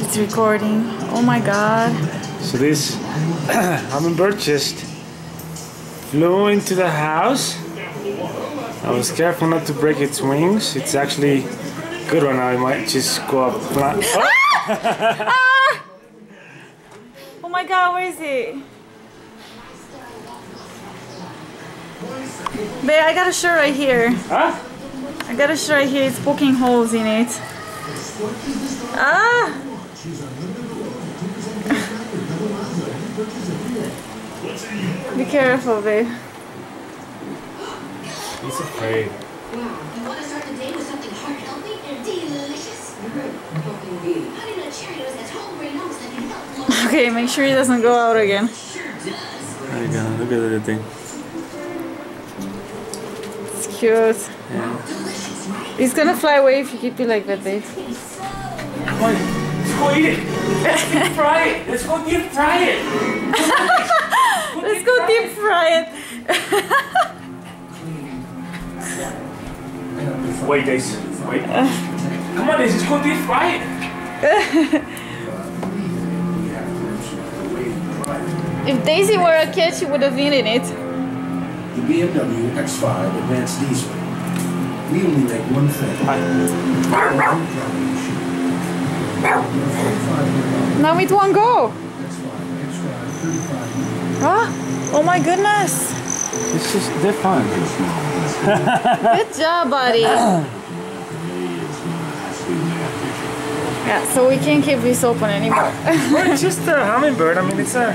It's recording. Oh my god. So this hummingbird just flew into the house. I was careful not to break its wings. It's actually a good one. I might just go up. Oh! Ah! Oh my god, where is it? Babe, I got a shirt right here. Huh? I got a shirt right here. It's poking holes in it. Ah! Be careful, babe. He's afraid. Wow, you want to start the day with something heart healthy and delicious? How do you know Cheerios has whole grain oats that can help? Okay, make sure it doesn't go out again. Sure does. There you go. Look at the thing. It's cute. Yeah. It's gonna fly away if you keep it like that, babe. Come on, let's go eat it. Let's deep fry it. Let's go deep fry it. Let's go deep fry it. Wait, Daisy. Wait. Come on, Daisy. Let's go deep fry it. If Daisy were a kid, she would have eaten it. The BMW X5 Advanced Diesel. We only make one thing. Now it won't go. Ah, oh my goodness. It's just, they're fun. Good job, buddy. Yeah, so we can't keep this open anymore. Well, it's just a hummingbird. I mean, it's a